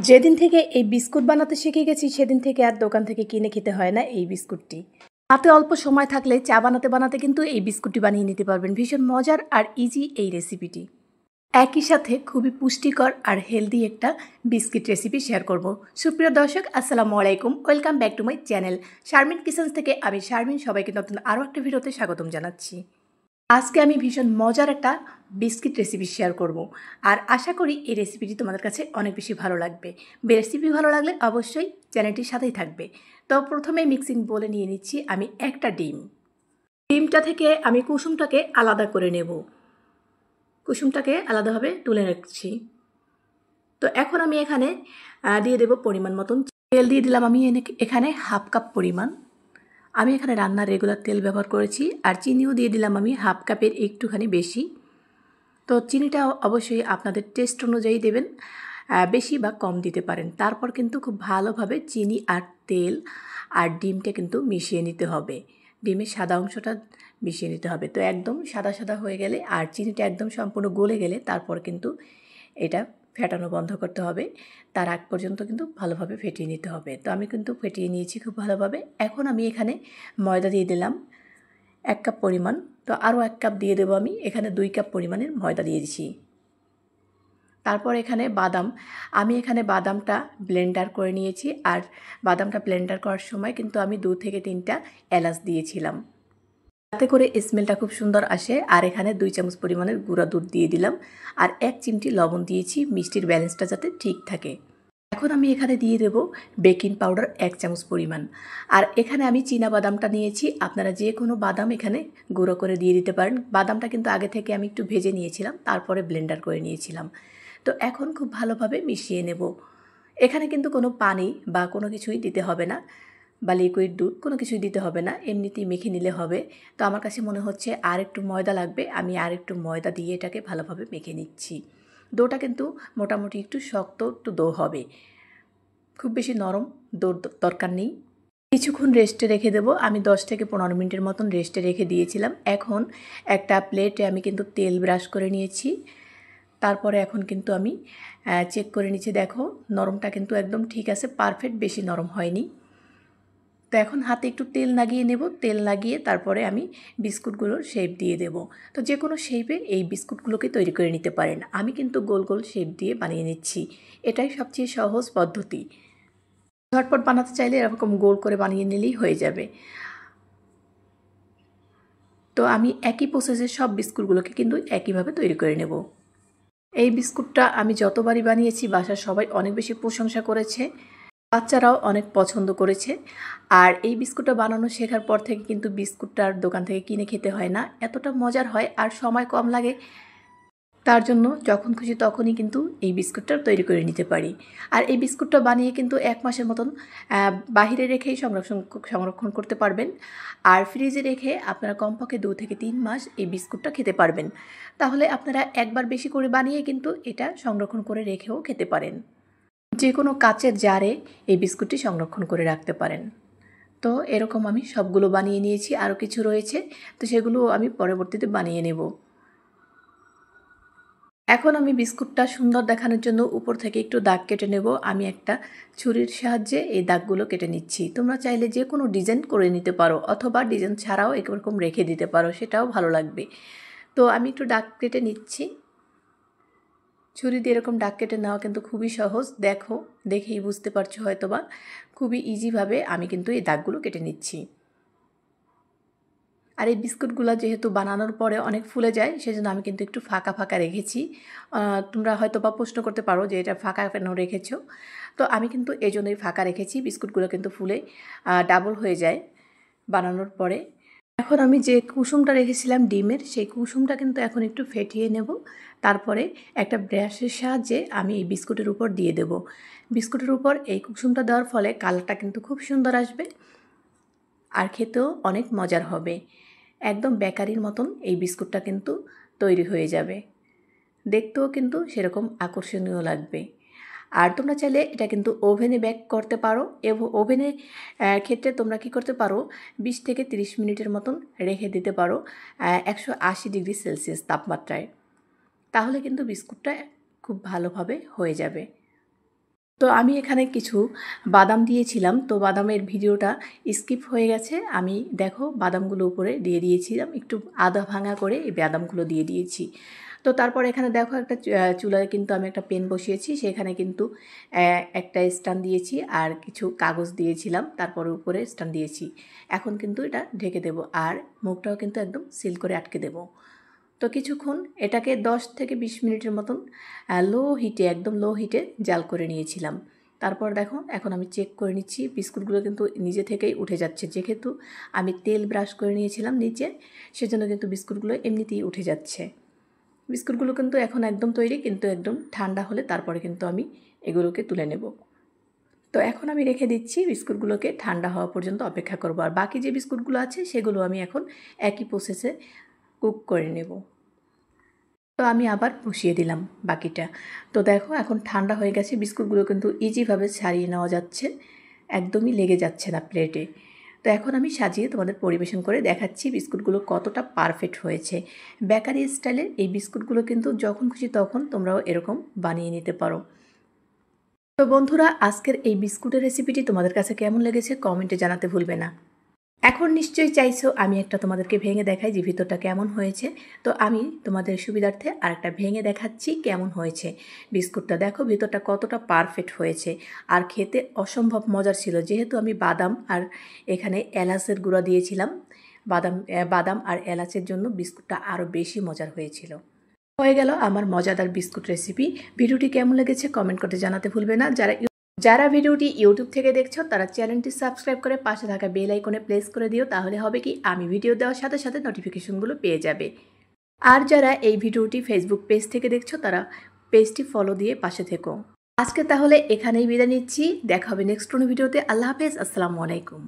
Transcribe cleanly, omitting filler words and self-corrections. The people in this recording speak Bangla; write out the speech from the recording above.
যেদিন থেকে এই বিস্কুট বানাতে শিখে গেছি সেদিন থেকে আর দোকান থেকে কিনে খেতে হয় না এই বিস্কুটটি। হাতে অল্প সময় থাকলে চা বানাতে বানাতে কিন্তু এই বিস্কুটটি বানিয়ে নিতে পারবেন। ভীষণ মজার আর ইজি এই রেসিপিটি। একই সাথে খুবই পুষ্টিকর আর হেলদি একটা বিস্কিট রেসিপি শেয়ার করব। সুপ্রিয় দর্শক, আসসালামু আলাইকুম। Welcome back to my channel Sharmin kitchens থেকে আমি শারমিন সবাইকে নতুন আরও একটা ভিডিওতে স্বাগতম জানাচ্ছি। আজকে আমি ভীষণ মজার একটা বিস্কিট রেসিপি শেয়ার করব আর আশা করি এই রেসিপিটি তোমাদের কাছে অনেক বেশি ভালো লাগবে। রেসিপি ভালো লাগলে অবশ্যই চ্যানেলটির সাথেই থাকবে। তো প্রথমে মিক্সিং বলে নিয়ে নিচ্ছি আমি একটা ডিমটা থেকে আমি কুসুমটাকে আলাদা করে নেব। কুসুমটাকে আলাদাভাবে তুলে রাখছি। তো এখন আমি এখানে দিয়ে দেব পরিমাণ মতন তেল। দিয়ে দিলাম আমি এখানে হাফ কাপ পরিমাণ। আমি এখানে রান্নার রেগুলার তেল ব্যবহার করেছি। আর চিনিও দিয়ে দিলাম আমি হাফ কাপের একটুখানি বেশি। তো চিনিটা অবশ্যই আপনাদের টেস্ট অনুযায়ী দেবেন, বেশি বা কম দিতে পারেন। তারপর কিন্তু খুব ভালোভাবে চিনি আর তেল আর ডিমটা কিন্তু মিশিয়ে নিতে হবে। ডিমের সাদা অংশটা মিশিয়ে নিতে হবে। তো একদম সাদা সাদা হয়ে গেলে আর চিনিটা একদম সম্পূর্ণ গলে গেলে তারপর কিন্তু এটা ফেটানো বন্ধ করতে হবে। তার আগ পর্যন্ত কিন্তু ভালোভাবে ফেটিয়ে নিতে হবে। তো আমি কিন্তু ফেটিয়ে নিয়েছি খুব ভালোভাবে। এখন আমি এখানে ময়দা দিয়ে দিলাম 1 কাপ পরিমাণ। তো আরও 1 কাপ দিয়ে দেবো আমি। এখানে 2 কাপ পরিমাণের ময়দা দিয়ে দিচ্ছি। তারপর এখানে আমি এখানে বাদামটা ব্লেন্ডার করে নিয়েছি। আর বাদামটা ব্লেন্ডার করার সময় কিন্তু আমি 2 থেকে 3টা এলাচ দিয়েছিলাম, তাতে করে স্মেলটা খুব সুন্দর আসে। আর এখানে 2 চামচ পরিমাণের গুঁড়া দুধ দিয়ে দিলাম আর 1 চিমটি লবণ দিয়েছি মিষ্টির ব্যালেন্সটা যাতে ঠিক থাকে। এখন আমি এখানে দিয়ে দেব বেকিং পাউডার 1 চামচ পরিমাণ। আর এখানে আমি চীনা বাদামটা নিয়েছি। আপনারা যে কোনো বাদাম এখানে গুঁড়ো করে দিয়ে দিতে পারেন। বাদামটা কিন্তু আগে থেকে আমি একটু ভেজে নিয়েছিলাম, তারপরে ব্লেন্ডার করে নিয়েছিলাম। তো এখন খুব ভালোভাবে মিশিয়ে নেব। এখানে কিন্তু কোনো পানি বা কোনো কিছুই দিতে হবে না, বা লিকুইড দুধ কোনো কিছুই দিতে হবে না, এমনিতেই মেখে নিলে হবে। তো আমার কাছে মনে হচ্ছে আর একটু ময়দা লাগবে। আমি আর একটু ময়দা দিয়ে এটাকে ভালোভাবে মেখে নিচ্ছি। ডোটা কিন্তু মোটামুটি একটু শক্ত একটু ডো হবে, খুব বেশি নরম ডোর দরকার নেই। কিছুক্ষণ রেস্টে রেখে দেবো। আমি 10 থেকে 15 মিনিটের মতন রেস্টে রেখে দিয়েছিলাম। এখন একটা প্লেটে আমি কিন্তু তেল ব্রাশ করে নিয়েছি। তারপরে এখন কিন্তু আমি চেক করে নিচ্ছি। দেখো নরমটা কিন্তু একদম ঠিক আছে, পারফেক্ট, বেশি নরম হয়নি। তো এখন হাতে একটু তেল লাগিয়ে নেব। তেল লাগিয়ে তারপরে আমি বিস্কুটগুলোর শেপ দিয়ে দেব। তো যে কোনো শেপে এই বিস্কুটগুলোকে তৈরি করে নিতে পারেন। আমি কিন্তু গোল গোল শেপ দিয়ে বানিয়ে নিচ্ছি। এটাই সবচেয়ে সহজ পদ্ধতি। ঝটপট বানাতে চাইলে এরকম গোল করে বানিয়ে নিলেই হয়ে যাবে। তো আমি একই প্রসেসে সব বিস্কুটগুলোকে কিন্তু একইভাবে তৈরি করে নেব। এই বিস্কুটটা আমি যতবারই বানিয়েছি বাসার সবাই অনেক বেশি প্রশংসা করেছে, বাচ্চারাও অনেক পছন্দ করেছে। আর এই বিস্কুটটা বানানো শেখার পর থেকে কিন্তু বিস্কুটটার দোকান থেকে কিনে খেতে হয় না, এতটা মজার হয় আর সময় কম লাগে। তার জন্য যখন খুশি তখনই কিন্তু এই বিস্কুটটা তৈরি করে নিতে পারি। আর এই বিস্কুটটা বানিয়ে কিন্তু 1 মাসের মতন বাহিরে রেখেই সংরক্ষণ করতে পারবেন। আর ফ্রিজে রেখে আপনারা কমপক্ষে 2 থেকে 3 মাস এই বিস্কুটটা খেতে পারবেন। তাহলে আপনারা একবার বেশি করে বানিয়ে কিন্তু এটা সংরক্ষণ করে রেখেও খেতে পারেন। যে কোনো কাচের জারে এই বিস্কুটটি সংরক্ষণ করে রাখতে পারেন। তো এরকম আমি সবগুলো বানিয়ে নিয়েছি। আরও কিছু রয়েছে, তো সেগুলো আমি পরবর্তীতে বানিয়ে নেব। এখন আমি বিস্কুটটা সুন্দর দেখানোর জন্য উপর থেকে একটু দাগ কেটে নেব। আমি একটা ছুরির সাহায্যে এই দাগগুলো কেটে নিচ্ছি। তোমরা চাইলে যে কোনো ডিজাইন করে নিতে পারো, অথবা ডিজাইন ছাড়াও এরকম রেখে দিতে পারো, সেটাও ভালো লাগবে। তো আমি একটু দাগ কেটে নিচ্ছি। ছুরি দিয়ে এরকম দাগ কেটে নেওয়া কিন্তু খুবই সহজ। দেখো, দেখেই বুঝতে পারছো হয়তোবা, খুবই ইজিভাবে আমি কিন্তু এই দাগগুলো কেটে নিচ্ছি। আর এই বিস্কুটগুলো যেহেতু বানানোর পরে অনেক ফুলে যায়, সেজন্য আমি কিন্তু একটু ফাঁকা ফাঁকা রেখেছি। তোমরা হয়তো বা প্রশ্ন করতে পারো যে এটা ফাঁকা কেন রেখেছো। তো আমি কিন্তু এই জন্যই ফাঁকা রেখেছি। বিস্কুটগুলো কিন্তু ফুলে ডাবল হয়ে যায় বানানোর পরে। এখন আমি যে কুসুমটা রেখেছিলাম ডিমের, সেই কুসুমটা কিন্তু এখন একটু ফেটিয়ে নেব। তারপরে একটা ব্রাশের সাহায্যে আমি এই বিস্কুটের উপর দিয়ে দেব। বিস্কুটের উপর এই কুসুমটা দেওয়ার ফলে কালারটা কিন্তু খুব সুন্দর আসবে আর খেতেও অনেক মজার হবে। একদম বেকারির মতন এই বিস্কুটটা কিন্তু তৈরি হয়ে যাবে। দেখতেও কিন্তু সেরকম আকর্ষণীয় লাগবে। আর তোমরা চাইলে এটা কিন্তু ওভেনে বেক করতে পারো। ওভেনে ক্ষেত্রে তোমরা কি করতে পারো, 20 থেকে 30 মিনিটের মতন রেখে দিতে পারো 180 ডিগ্রি সেলসিয়াস তাপমাত্রায়। তাহলে কিন্তু বিস্কুটটা খুব ভালোভাবে হয়ে যাবে। তো তো আমি এখানে কিছু বাদাম দিয়েছিলাম, তো বাদামের ভিডিওটা স্কিপ হয়ে গেছে। আমি দেখো বাদামগুলো উপরে দিয়ে দিয়েছিলাম, একটু আধা ভাঙা করে এই বাদামগুলো দিয়ে দিয়েছি। তো তারপর এখানে দেখো একটা চুলায় কিন্তু আমি একটা পেন বসিয়েছি, সেখানে কিন্তু একটা স্ট্যান্ড দিয়েছি আর কিছু কাগজ দিয়েছিলাম, তারপরে উপরে স্ট্যান্ড দিয়েছি। এখন কিন্তু এটা ঢেকে দেব আর মুখটাও কিন্তু একদম সিল করে আটকে দেব। তো কিছুক্ষণ এটাকে 10 থেকে 20 মিনিটের মতন একদম লো হিটে জাল করে নিয়েছিলাম। তারপর দেখো এখন আমি চেক করে নিচ্ছি, বিস্কুটগুলো কিন্তু নিজে থেকেই উঠে যাচ্ছে। যেহেতু আমি তেল ব্রাশ করে নিয়েছিলাম নিচে, সেজন্য কিন্তু বিস্কুটগুলো এমনিতেই উঠে যাচ্ছে। বিস্কুটগুলো কিন্তু এখন একদম তৈরি, কিন্তু একদম ঠান্ডা হলে তারপরে কিন্তু আমি এগুলোকে তুলে নেব। তো এখন আমি রেখে দিচ্ছি, বিস্কুটগুলোকে ঠান্ডা হওয়া পর্যন্ত অপেক্ষা করব। আর বাকি যে বিস্কুটগুলো আছে সেগুলো আমি এখন একই প্রসেসে কুক করে নেব। তো আমি আবার বসিয়ে দিলাম বাকিটা। তো দেখো এখন ঠান্ডা হয়ে গেছে, বিস্কুটগুলো কিন্তু ইজিভাবে ছাড়িয়ে নেওয়া যাচ্ছে, একদমই লেগে যাচ্ছে না প্লেটে। তো এখন আমি সাজিয়ে তোমাদের পরিবেশন করে দেখাচ্ছি বিস্কুটগুলো কতটা পারফেক্ট হয়েছে। বেকারি স্টাইলের এই বিস্কুটগুলো কিন্তু যখন খুশি তখন তোমরাও এরকম বানিয়ে নিতে পারো। তো বন্ধুরা, আজকের এই বিস্কুটের রেসিপিটি তোমাদের কাছে কেমন লেগেছে কমেন্টে জানাতে ভুলবে না। এখন নিশ্চয়ই চাইছো আমি একটা তোমাদেরকে ভেঙে দেখাই যে ভিতরটা কেমন হয়েছে। তো আমি তোমাদের সুবিধার্থে আরেকটা ভেঙে দেখাচ্ছি কেমন হয়েছে। বিস্কুটটা দেখো ভিতরটা কতটা পারফেক্ট হয়েছে, আর খেতে অসম্ভব মজার ছিল। যেহেতু আমি বাদাম আর এখানে এলাচের গুঁড়া দিয়েছিলাম, বাদাম আর এলাচের জন্য বিস্কুটটা আরও বেশি মজার হয়েছিল। হয়ে গেল আমার মজাদার বিস্কুট রেসিপি। ভিডিওটি কেমন লেগেছে কমেন্ট করতে জানাতে ভুলবে না। যারা ভিডিওটি ইউটিউব থেকে দেখছো তারা চ্যানেলটি সাবস্ক্রাইব করে পাশে থাকা বেল আইকনে প্রেস করে দিও, তাহলে হবে কি আমি ভিডিও দেওয়ার সাথে সাথে নোটিফিকেশনগুলো পেয়ে যাবে। আর যারা এই ভিডিওটি ফেসবুক পেজ থেকে দেখছো তারা পেজটি ফলো দিয়ে পাশে থেকো। আজকে তাহলে এখানেই বিদায় নিচ্ছি, দেখা হবে নেক্সট কোনো ভিডিওতে। আল্লাহ হাফেজ, আসসালামু আলাইকুম।